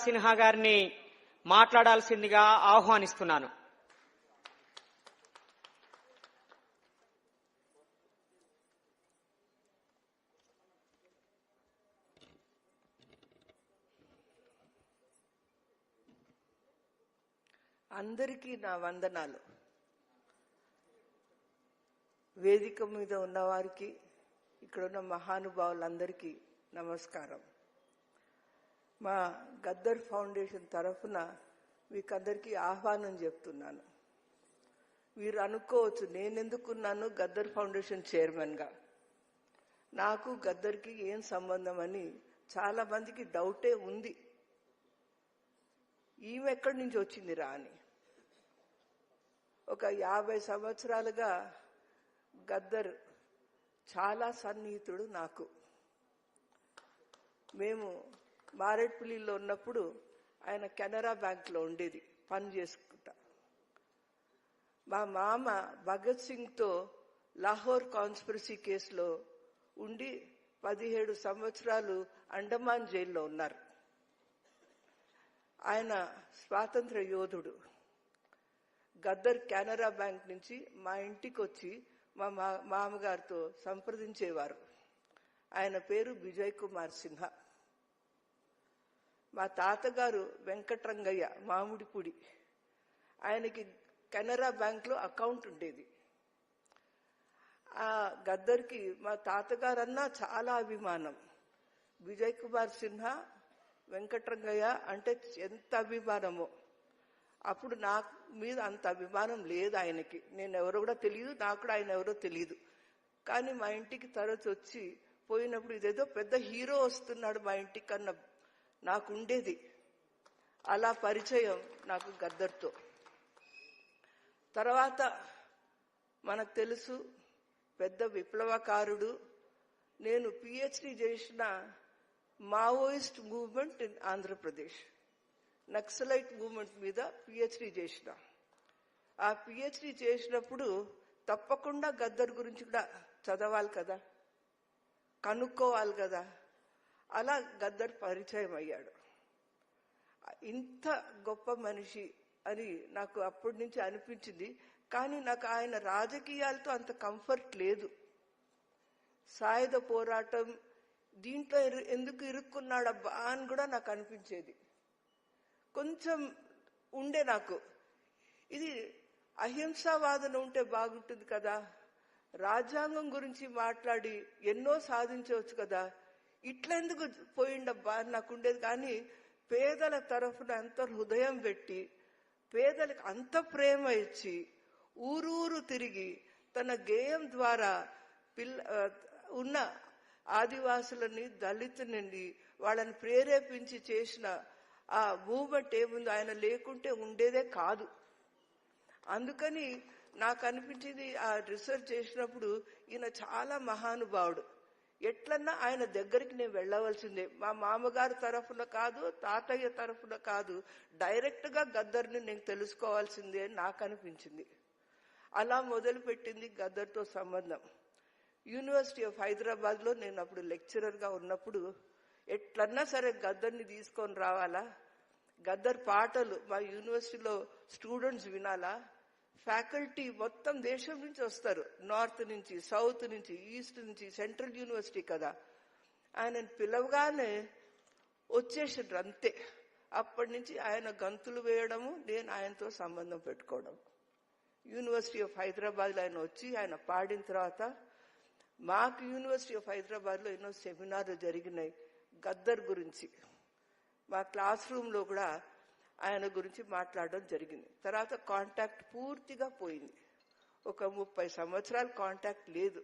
సిన్హా గారిని మాట్లాడాల్సిందిగా ఆహ్వానిస్తున్నాను. అందరికీ నా వందనాలు. వేదిక మీద ఉన్నవారికి, ఇక్కడున్న మహానుభావులందరికీ నమస్కారం. మా గద్దర్ ఫౌండేషన్ తరఫున మీకందరికీ ఆహ్వానం చెప్తున్నాను. మీరు అనుకోవచ్చు నేనెందుకున్నాను గద్దర్ ఫౌండేషన్ చైర్మన్గా, నాకు గద్దర్కి ఏం సంబంధం అని చాలా మందికి డౌటే ఉంది. ఈమె ఎక్కడి నుంచి వచ్చిందిరా అని. ఒక 50 సంవత్సరాలుగా గద్దర్ చాలా సన్నిహితుడు నాకు. మేము మారేట్పల్లిలో ఉన్నప్పుడు ఆయన కెనరా బ్యాంక్లో ఉండేది, పని చేసుకుంటా. మా మామ భగత్ సింగ్తో లాహోర్ కాన్స్పిరసీ కేసులో ఉండి 17 సంవత్సరాలు అండమాన్ జైల్లో ఉన్నారు. ఆయన స్వాతంత్ర యోధుడు. గద్దర్ కెనరా బ్యాంక్ నుంచి మా ఇంటికి వచ్చి మా మామగారితో సంప్రదించేవారు. ఆయన పేరు విజయ్ కుమార్ సిన్హా. మా తాతగారు వెంకట్రంగయ్య మామిడిపూడి. ఆయనకి కెనరా బ్యాంక్లో అకౌంట్ ఉండేది. ఆ గద్దర్కి మా తాతగారన్నా చాలా అభిమానం. విజయ్ కుమార్ సిన్హా, వెంకట్రంగయ్య అంటే ఎంత అభిమానమో. అప్పుడు నా మీద అంత అభిమానం లేదు ఆయనకి. నేను ఎవరో కూడా తెలియదు, నాకు కూడా ఆయన ఎవరో తెలియదు. కానీ మా ఇంటికి తరచు వచ్చి పోయినప్పుడు ఇదేదో పెద్ద హీరో వస్తున్నాడు మా ఇంటికి కన్నా నాకు ఉండేది. అలా పరిచయం నాకు గద్దర్తో. తర్వాత మనకు తెలుసు పెద్ద విప్లవకారుడు. నేను పిహెచ్డి చేసిన Maoist movement in Andhra Pradesh, naxalite movement మీద పిహెచ్డి చేసిన. ఆ పిహెచ్డి చేసినప్పుడు తప్పకుండా గద్దర్ గురించి కూడా చదవాలి కదా, కనుక్కోవాలి కదా. అలా గద్దర్ పరిచయం అయ్యాడు. ఇంత గొప్ప మనిషి అని నాకు అప్పటి నుంచి అనిపించింది. కానీ నాకు ఆయన రాజకీయాలతో అంత కంఫర్ట్ లేదు. సాయుధ పోరాటం దీంట్లో ఎందుకు ఇరుక్కున్నాడబ్బా అని కూడా నాకు అనిపించేది. కొంచెం ఉండే నాకు ఇది అహింసావాదన ఉంటే బాగుంటుంది కదా, రాజ్యాంగం గురించి మాట్లాడి ఎన్నో సాధించవచ్చు కదా, ఇట్లా ఎందుకు పోయిండబ్బా అని నాకు ఉండేది. కానీ పేదల తరఫున అంత హృదయం పెట్టి, పేదలకు అంత ప్రేమ ఇచ్చి, ఊరూరు తిరిగి తన గేయం ద్వారా ఉన్న ఆదివాసులని, దళితులని వాళ్ళని ప్రేరేపించి చేసిన ఆ మూవ్మెంట్ ఏముందో ఆయన లేకుంటే ఉండేదే కాదు. అందుకని నాకు అనిపించింది ఆ రీసెర్చ్ చేసినప్పుడు ఈయన చాలా మహానుభావుడు. ఎట్లన్నా ఆయన దగ్గరికి నేను వెళ్ళవలసిందే. మా మామగారి తరఫున కాదు, తాతయ్య తరఫున కాదు, డైరెక్ట్గా గద్దర్ని నేను తెలుసుకోవాల్సిందే అని నాకు అనిపించింది. అలా మొదలుపెట్టింది గద్దర్తో సంబంధం. యూనివర్సిటీ ఆఫ్ హైదరాబాద్లో నేను అప్పుడు లెక్చరర్గా ఉన్నప్పుడు ఎట్లన్నా సరే గద్దర్ని తీసుకొని రావాలా, గద్దర్ పాటలు మా యూనివర్సిటీలో స్టూడెంట్స్ వినాలా. ఫ్యాకల్టీ మొత్తం దేశం నుంచి వస్తారు, నార్త్ నుంచి, సౌత్ నుంచి, ఈస్ట్ నుంచి, సెంట్రల్ యూనివర్సిటీ కదా. ఆయనను పిలవగానే వచ్చేసిండ్రు అంతే. అప్పటి నుంచి ఆయన గంతులు వేయడము, నేను ఆయనతో సంబంధం పెట్టుకోవడం. యూనివర్సిటీ ఆఫ్ హైదరాబాద్లో ఆయన వచ్చి ఆయన పాడిన తర్వాత మాకు యూనివర్సిటీ ఆఫ్ హైదరాబాద్లో ఎన్నో సెమినార్లు జరిగినాయి గద్దర్ గురించి. మా క్లాస్ రూమ్లో కూడా ఆయన గురించి మాట్లాడడం జరిగింది. తర్వాత కాంటాక్ట్ పూర్తిగా పోయింది. ఒక 30 సంవత్సరాలు కాంటాక్ట్ లేదు.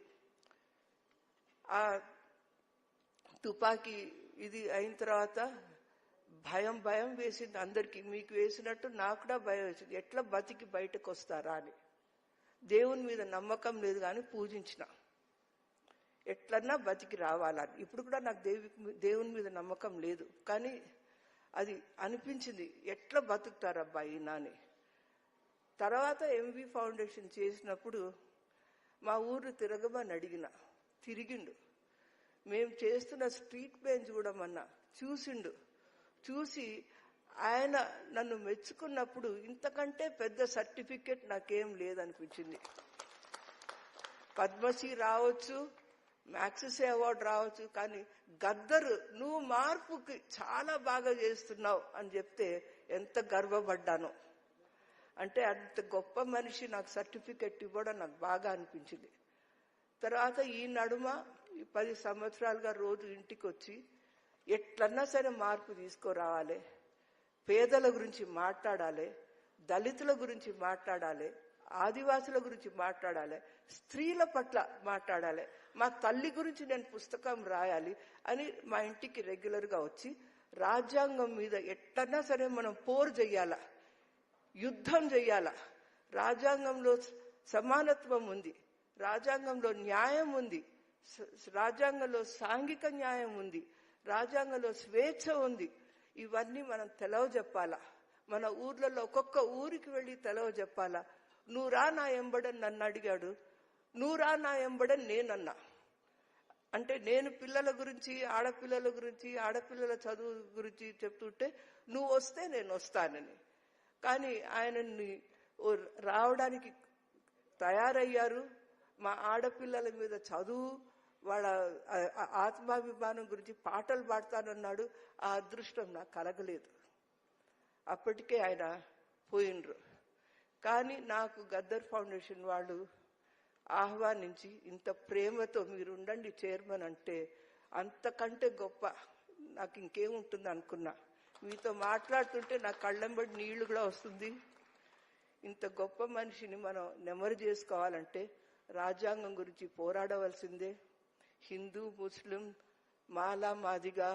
ఆ తుపాకీ ఇది అయిన తర్వాత భయం భయం వేసింది అందరికీ. మీకు వేసినట్టు నాకు కూడా భయం వేసింది, ఎట్లా బతికి బయటకు వస్తారా అని. దేవుని మీద నమ్మకం లేదు కానీ పూజించిన, ఎట్లన్నా బతికి రావాలని. ఇప్పుడు కూడా నాకు దేవుని మీద నమ్మకం లేదు, కానీ అది అనిపించింది ఎట్లా బతుకుతారబ్బా ఈయన అని. తర్వాత ఎంవి ఫౌండేషన్ చేసినప్పుడు మా ఊరు తిరగమని అడిగిన, తిరిగిండు. మేము చేస్తున్న స్ట్రీట్ బెంచ్ చూడమన్నా చూసిండు. చూసి ఆయన నన్ను మెచ్చుకున్నప్పుడు ఇంతకంటే పెద్ద సర్టిఫికెట్ నాకేం లేదనిపించింది. పద్మశ్రీ రావచ్చు, మ్యాగ్సెసే అవార్డు రావచ్చు, కానీ గద్దర్ నువ్వు మార్పుకి చాలా బాగా చేస్తున్నావు అని చెప్తే ఎంత గర్వపడ్డాను. అంటే అంత గొప్ప మనిషి నాకు సర్టిఫికెట్ ఇవ్వడం నాకు బాగా అనిపించింది. తర్వాత ఈ నడుమ 10 సంవత్సరాలుగా రోజు ఇంటికి వచ్చి ఎట్లన్నా సరే మార్పు తీసుకురావాలి, పేదల గురించి మాట్లాడాలి, దళితుల గురించి మాట్లాడాలి, ఆదివాసుల గురించి మాట్లాడాలి, స్త్రీల పట్ల మాట్లాడాలి, మా తల్లి గురించి నేను పుస్తకం రాయాలి అని మా ఇంటికి రెగ్యులర్గా వచ్చి రాజ్యాంగం మీద ఎట్లన్నా సరే మనం పోరు చెయ్యాలా, యుద్ధం చెయ్యాలా. రాజ్యాంగంలో సమానత్వం ఉంది, రాజ్యాంగంలో న్యాయం ఉంది, రాజ్యాంగంలో సాంఘిక న్యాయం ఉంది, రాజ్యాంగంలో స్వేచ్ఛ ఉంది. ఇవన్నీ మనం తెలవ చెప్పాలా. మన ఊర్లలో ఒక్కొక్క ఊరికి వెళ్ళి తెలవ చెప్పాలా. నువ్వు రా నా ఎంబడని నన్ను అడిగాడు, నువ్వు రా నా ఎంబడని నేనన్నా. అంటే నేను పిల్లల గురించి, ఆడపిల్లల గురించి, ఆడపిల్లల చదువు గురించి చెప్తుంటే నువ్వు వస్తే నేను వస్తానని. కానీ ఆయనని రావడానికి తయారయ్యారు. మా ఆడపిల్లల మీద చదువు, వాళ్ళ ఆత్మాభిమానం గురించి పాటలు పాడతానన్నాడు. ఆ అదృష్టం నాకు కలగలేదు. అప్పటికే ఆయన పోయినరు. కానీ నాకు గద్దర్ ఫౌండేషన్ వాళ్ళు ఆహ్వానించి ఇంత ప్రేమతో మీరు ఉండండి చైర్మన్ అంటే అంతకంటే గొప్ప నాకు ఇంకేముంటుంది అనుకున్నా. మీతో మాట్లాడుతుంటే నా కళ్ళెంబడి నీళ్లు కూడా వస్తుంది. ఇంత గొప్ప మనిషిని మనం నెమరు చేసుకోవాలంటే రాజ్యాంగం గురించి పోరాడవలసిందే. హిందూ, ముస్లిం, మాలా మాదిగా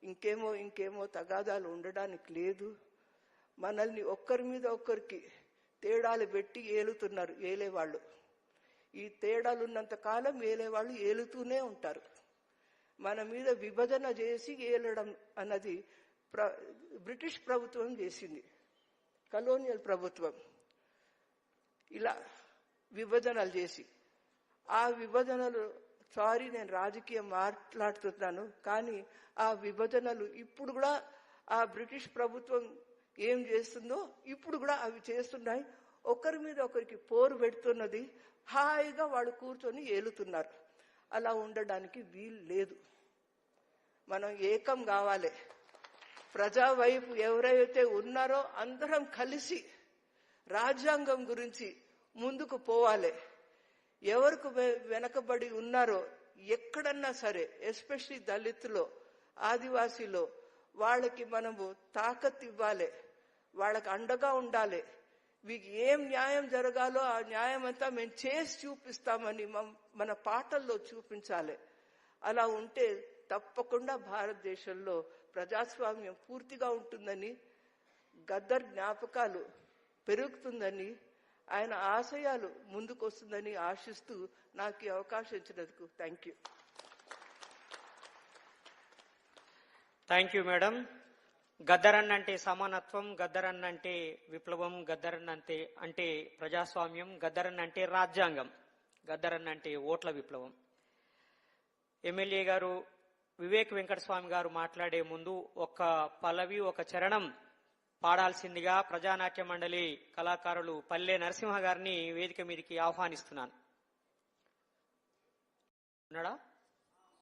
ఇంకేమో తగాదాలు ఉండడానికి లేదు. మనల్ని ఒక్కరి మీద ఒక్కరికి తేడాలు పెట్టి ఏలుతున్నారు ఏలేవాళ్ళు. ఈ తేడాలు ఉన్నంత కాలం ఏలేవాళ్ళు ఏలుతూనే ఉంటారు. మన మీద విభజన చేసి ఏలడం అన్నది బ్రిటిష్ ప్రభుత్వం చేసింది, కలోనియల్ ప్రభుత్వం. ఇలా విభజనలు చేసి ఆ విభజనలు, సారీ నేను రాజకీయం మాట్లాడుతున్నాను, కానీ ఆ విభజనలు ఇప్పుడు కూడా ఆ బ్రిటిష్ ప్రభుత్వం ఏం చేస్తుందో ఇప్పుడు కూడా అవి చేస్తున్నాయి. ఒకరి మీద ఒకరికి పోరు పెడుతున్నది. హాయిగా వాళ్ళు కూర్చొని ఏలుతున్నారు. అలా ఉండడానికి వీలు లేదు. మనం ఏకం కావాలి. ప్రజా వైపు ఎవరైతే ఉన్నారో అందరం కలిసి రాజ్యాంగం గురించి ముందుకు పోవాలి. ఎవరికి వెనకబడి ఉన్నారో ఎక్కడన్నా సరే, ఎస్పెషలీ దళితులో, ఆదివాసీలో, వాళ్ళకి మనము తాకత్ ఇవ్వాలి, వాళ్ళకి అండగా ఉండాలి. మీకు ఏం న్యాయం జరగాలో ఆ న్యాయం అంతా మేము చేసి చూపిస్తామని మన పాటల్లో చూపించాలి. అలా ఉంటే తప్పకుండా భారతదేశంలో ప్రజాస్వామ్యం పూర్తిగా ఉంటుందని, గద్దర్ జ్ఞాపకాలు పెరుగుతుందని, ఆయన ఆశయాలు ముందుకు వస్తుందని ఆశిస్తూ నాకు ఈ అవకాశం ఇచ్చినందుకు thank you. Thank you madam. గద్దరన్న అంటే సమానత్వం, గద్దరన్న అంటే విప్లవం, గద్దరన్న అంటే ప్రజాస్వామ్యం, గద్దరన్న అంటే రాజ్యాంగం, గద్దరన్న అంటే ఓట్ల విప్లవం. ఎమ్మెల్యే గారు వివేక్ వెంకటస్వామి గారు మాట్లాడే ముందు ఒక పల్లవి, ఒక చరణం పాడాల్సిందిగా ప్రజానాట్య మండలి కళాకారులు పల్లె నరసింహ గారిని వేదిక మీదకి ఆహ్వానిస్తున్నాను. ఉన్నాడా?